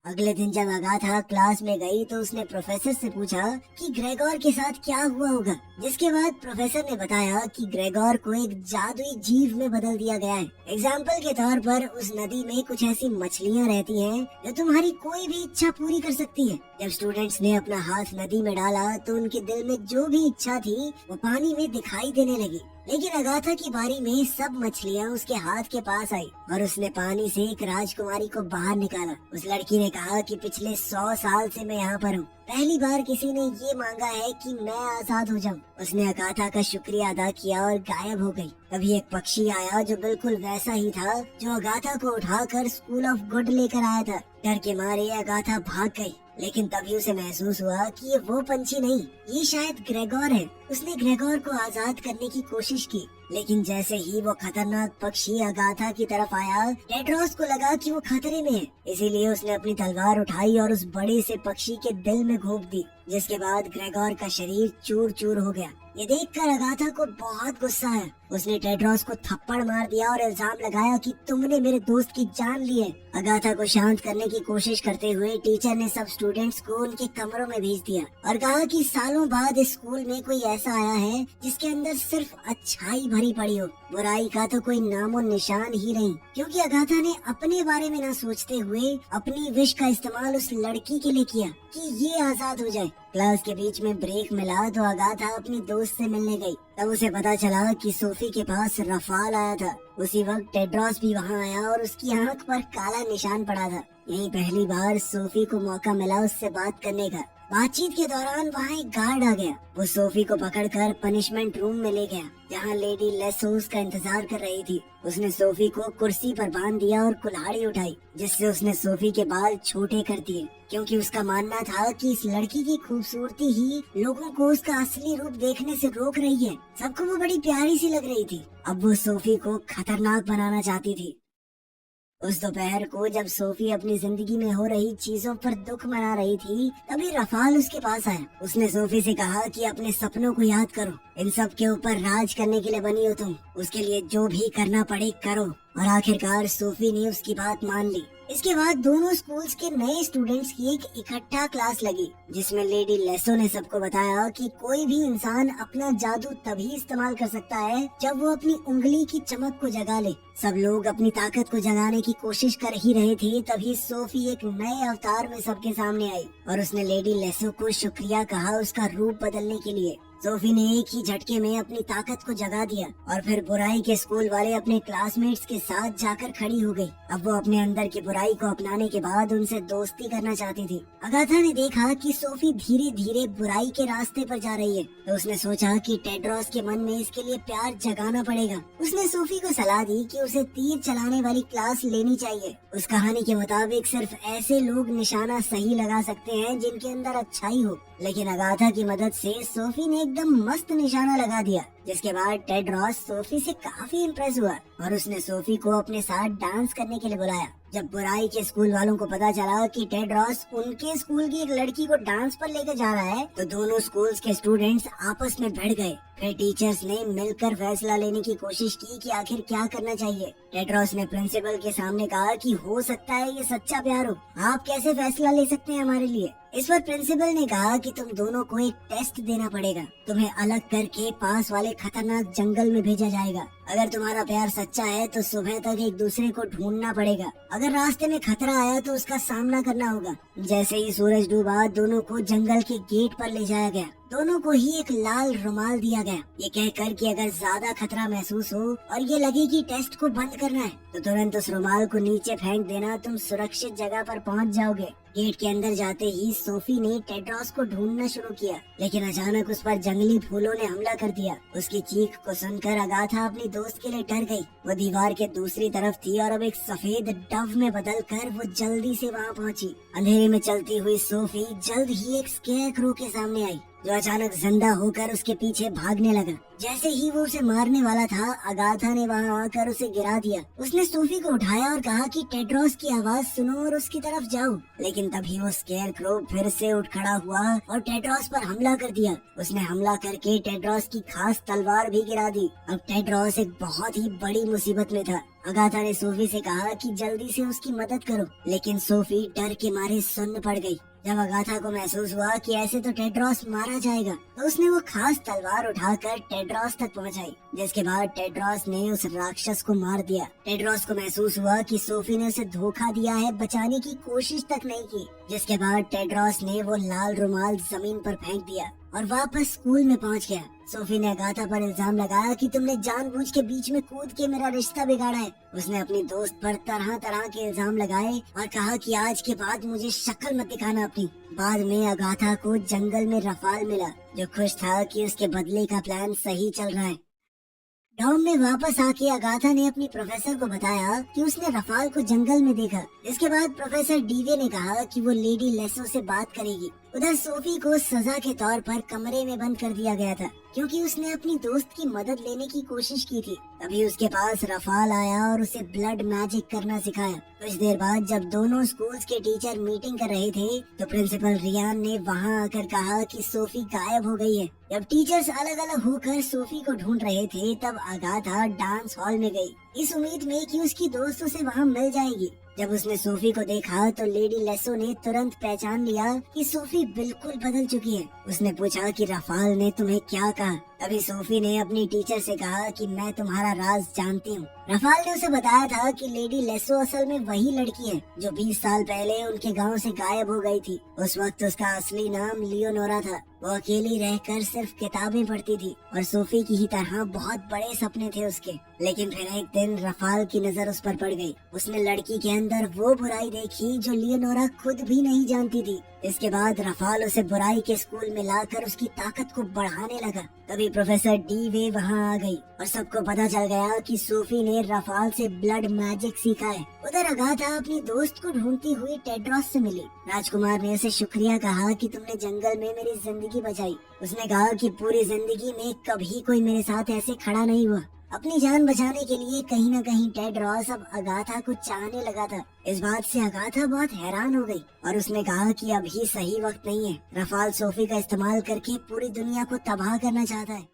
अगले दिन जब अगाथा क्लास में गई तो उसने प्रोफेसर से पूछा कि ग्रेगोर के साथ क्या हुआ होगा, जिसके बाद प्रोफेसर ने बताया कि ग्रेगोर को एक जादुई जीव में बदल दिया गया है। एग्जाम्पल के तौर पर उस नदी में कुछ ऐसी मछलियाँ रहती हैं जो तुम्हारी कोई भी इच्छा पूरी कर सकती है। जब स्टूडेंट्स ने अपना हाथ नदी में डाला तो उनके दिल में जो भी इच्छा थी वो पानी में दिखाई देने लगी। लेकिन अगाथा की बारी में सब मछलियाँ उसके हाथ के पास आई और उसने पानी से एक राजकुमारी को बाहर निकाला। उस लड़की ने कहा कि पिछले 100 साल से मैं यहाँ पर हूँ, पहली बार किसी ने ये मांगा है कि मैं आजाद हो जाऊँ। उसने अगाथा का शुक्रिया अदा किया और गायब हो गई। तभी एक पक्षी आया जो बिल्कुल वैसा ही था जो अगाथा को उठाकर स्कूल ऑफ गुड लेकर आया था। डर के मारे अगाथा भाग गई, लेकिन तभी उसे महसूस हुआ कि ये वो पंछी नहीं, ये शायद ग्रेगोर है। उसने ग्रेगोर को आजाद करने की कोशिश की, लेकिन जैसे ही वो खतरनाक पक्षी अगाथा की तरफ आया, टेड्रोस को लगा कि वो खतरे में है। इसीलिए उसने अपनी तलवार उठाई और उस बड़े से पक्षी के दिल में घोंप दी, जिसके बाद ग्रेगोर का शरीर चूर चूर हो गया। ये देखकर अगाथा को बहुत गुस्सा आया। उसने टेड्रोस को थप्पड़ मार दिया और इल्जाम लगाया कि तुमने मेरे दोस्त की जान ली है। अगाथा को शांत करने की कोशिश करते हुए टीचर ने सब स्टूडेंट्स को उनके कमरों में भेज दिया और कहा कि सालों बाद इस स्कूल में कोई ऐसा आया है जिसके अंदर सिर्फ अच्छाई भरी पड़ी हो, बुराई का तो कोई नामो निशान ही नहीं। क्योंकि अगाथा ने अपने बारे में न सोचते हुए अपनी विश का इस्तेमाल उस लड़की के लिए किया कि ये आजाद हो जाए। क्लास के बीच में ब्रेक मिला तो अगाथा अपनी दोस्त से मिलने गई। तब उसे पता चला कि सोफी के पास रफाल आया था। उसी वक्त टेड्रोस भी वहाँ आया और उसकी आंख पर काला निशान पड़ा था। यही पहली बार सोफी को मौका मिला उससे बात करने का। बातचीत के दौरान वहाँ एक गार्ड आ गया। वो सोफी को पकड़कर पनिशमेंट रूम में ले गया, जहाँ लेडी लेसोस का इंतजार कर रही थी। उसने सोफी को कुर्सी पर बांध दिया और कुल्हाड़ी उठाई, जिससे उसने सोफी के बाल छोटे कर दिए, क्योंकि उसका मानना था कि इस लड़की की खूबसूरती ही लोगों को उसका असली रूप देखने से रोक रही है। सबको वो बड़ी प्यारी सी लग रही थी। अब वो सोफी को खतरनाक बनाना चाहती थी। उस दोपहर को जब सोफी अपनी जिंदगी में हो रही चीजों पर दुख मना रही थी, तभी रफाल उसके पास आया। उसने सोफी से कहा कि अपने सपनों को याद करो, इन सब के ऊपर राज करने के लिए बनी हो तुम, उसके लिए जो भी करना पड़े करो। और आखिरकार सोफी ने उसकी बात मान ली। इसके बाद दोनों स्कूल्स के नए स्टूडेंट्स की एक इकट्ठा क्लास लगी, जिसमें लेडी लेसो ने सबको बताया कि कोई भी इंसान अपना जादू तभी इस्तेमाल कर सकता है जब वो अपनी उंगली की चमक को जगा ले। सब लोग अपनी ताकत को जगाने की कोशिश कर ही रहे थे, तभी सोफी एक नए अवतार में सबके सामने आई और उसने लेडी लेसो को शुक्रिया कहा उसका रूप बदलने के लिए। सोफी ने एक ही झटके में अपनी ताकत को जगा दिया और फिर बुराई के स्कूल वाले अपने क्लासमेट्स के साथ जाकर खड़ी हो गई। अब वो अपने अंदर की बुराई को अपनाने के बाद उनसे दोस्ती करना चाहती थी। अगाथा ने देखा कि सोफी धीरे धीरे बुराई के रास्ते पर जा रही है, तो उसने सोचा कि टेड्रोस के मन में इसके लिए प्यार जगाना पड़ेगा। उसने सोफी को सलाह दी कि उसे तीर चलाने वाली क्लास लेनी चाहिए। उस कहानी के मुताबिक सिर्फ ऐसे लोग निशाना सही लगा सकते हैं जिनके अंदर अच्छाई हो, लेकिन अगाथा की मदद से सोफी ने एकदम मस्त निशाना लगा दिया, जिसके बाद टेड्रोस सोफी से काफी इम्प्रेस हुआ और उसने सोफी को अपने साथ डांस करने के लिए बुलाया। जब बुराई के स्कूल वालों को पता चला कि टेड्रोस उनके स्कूल की एक लड़की को डांस पर लेकर जा रहा है, तो दोनों स्कूल्स के स्टूडेंट्स आपस में भिड़ गए। फिर टीचर्स ने मिलकर फैसला लेने की कोशिश की कि आखिर क्या करना चाहिए। टेड्रोस ने प्रिंसिपल के सामने कहा कि हो सकता है ये सच्चा प्यार हो, आप कैसे फैसला ले सकते हैं हमारे लिए। इस पर प्रिंसिपल ने कहा कि तुम दोनों को एक टेस्ट देना पड़ेगा, तुम्हें अलग करके पास वाले खतरनाक जंगल में भेजा जाएगा। अगर तुम्हारा प्यार सच्चा है तो सुबह तक एक दूसरे को ढूंढना पड़ेगा, अगर रास्ते में खतरा आया तो उसका सामना करना होगा। जैसे ही सूरज डूबा, दोनों को जंगल के गेट पर ले जाया गया। दोनों को ही एक लाल रुमाल दिया गया, ये कहकर कि अगर ज्यादा खतरा महसूस हो और ये लगे कि टेस्ट को बंद करना है तो तुरंत उस रुमाल को नीचे फेंक देना, तुम सुरक्षित जगह पर पहुंच जाओगे। गेट के अंदर जाते ही सोफी ने टेड्रोस को ढूंढना शुरू किया, लेकिन अचानक उस पर जंगली फूलों ने हमला कर दिया। उसकी चीख को सुनकर अगाथा अपनी दोस्त के लिए डर गई। वो दीवार के दूसरी तरफ थी और अब एक सफेद डव में बदलकर वो जल्दी से वहाँ पहुँची। अंधेरे में चलती हुई सोफी जल्द ही एक स्केयरक्रो के सामने आई, जो अचानक जिंदा होकर उसके पीछे भागने लगा। जैसे ही वो उसे मारने वाला था, अगाथा ने वहाँ आकर उसे गिरा दिया। उसने सोफी को उठाया और कहा कि टेड्रोस की आवाज सुनो और उसकी तरफ जाओ। लेकिन तभी वो स्केयरक्रो फिर से उठ खड़ा हुआ और टेड्रोस पर हमला कर दिया। उसने हमला करके टेड्रोस की खास तलवार भी गिरा दी। अब टेड्रोस एक बहुत ही बड़ी मुसीबत में था। अगाथा ने सोफी से कहा कि जल्दी से उसकी मदद करो, लेकिन सोफी डर के मारे सुन्न पड़ गई। जब अगाथा को महसूस हुआ कि ऐसे तो टेड्रोस मारा जाएगा, तो उसने वो खास तलवार उठाकर टेड्रोस तक पहुंचाई, जिसके बाद टेड्रोस ने उस राक्षस को मार दिया। टेड्रोस को महसूस हुआ कि सोफी ने उसे धोखा दिया है, बचाने की कोशिश तक नहीं की, जिसके बाद टेड्रोस ने वो लाल रुमाल जमीन पर फेंक दिया और वापस स्कूल में पहुंच गया। सोफी ने अगाथा पर इल्जाम लगाया कि तुमने जानबूझ के बीच में कूद के मेरा रिश्ता बिगाड़ा है। उसने अपनी दोस्त पर तरह तरह के इल्जाम लगाए और कहा कि आज के बाद मुझे शक्ल मत दिखाना अपनी। बाद में अगाथा को जंगल में रफाल मिला, जो खुश था कि उसके बदले का प्लान सही चल रहा है। डॉम में वापस आके अगाथा ने अपनी प्रोफेसर को बताया कि उसने रफाल को जंगल में देखा। इसके बाद प्रोफेसर डीवे ने कहा कि वो लेडी लेसो से बात करेगी। उधर सोफी को सजा के तौर पर कमरे में बंद कर दिया गया था, क्योंकि उसने अपनी दोस्त की मदद लेने की कोशिश की थी। तभी उसके पास रफाल आया और उसे ब्लड मैजिक करना सिखाया। कुछ देर बाद जब दोनों स्कूल्स के टीचर मीटिंग कर रहे थे, तो प्रिंसिपल रियान ने वहां आकर कहा कि सोफी गायब हो गई है। जब टीचर्स अलग अलग होकर सोफी को ढूंढ रहे थे, तब अगाथा डांस हॉल में गई, इस उम्मीद में कि उसकी दोस्त उसे वहां मिल जाएगी। जब उसने सोफी को देखा तो लेडी लेसो ने तुरंत पहचान लिया कि सोफी बिल्कुल बदल चुकी है। उसने पूछा कि रफाल ने तुम्हें क्या कहा। तभी सोफी ने अपनी टीचर से कहा कि मैं तुम्हारा राज जानती हूँ। रफाल ने उसे बताया था कि लेडी लेसो असल में वही लड़की है जो 20 साल पहले उनके गांव से गायब हो गई थी। उस वक्त उसका असली नाम लियोनोरा था। वो अकेली रहकर सिर्फ किताबें पढ़ती थी और सोफी की ही तरह बहुत बड़े सपने थे उसके। लेकिन फिर एक दिन रफाल की नजर उस पर पड़ गई। उसने लड़की के अंदर वो बुराई देखी जो लियोनोरा खुद भी नहीं जानती थी। इसके बाद रफाल उसे बुराई के स्कूल में लाकर उसकी ताकत को बढ़ाने लगा। तभी प्रोफेसर डीवे वहां आ गई और सबको पता चल गया कि सोफी ने रफाल से ब्लड मैजिक सीखा है। उधर अगाथा अपनी दोस्त को ढूंढती हुई टेड्रोस से मिली। राजकुमार ने उसे शुक्रिया कहा कि तुमने जंगल में मेरी जिंदगी बचाई। उसने कहा कि पूरी जिंदगी में कभी कोई मेरे साथ ऐसे खड़ा नहीं हुआ। अपनी जान बचाने के लिए कहीं न कहीं टेड्रोस अब अगाथा को चाहने लगा था। इस बात से अगाथा बहुत हैरान हो गई और उसने कहा कि अभी सही वक्त नहीं है। रफाल सोफी का इस्तेमाल करके पूरी दुनिया को तबाह करना चाहता है।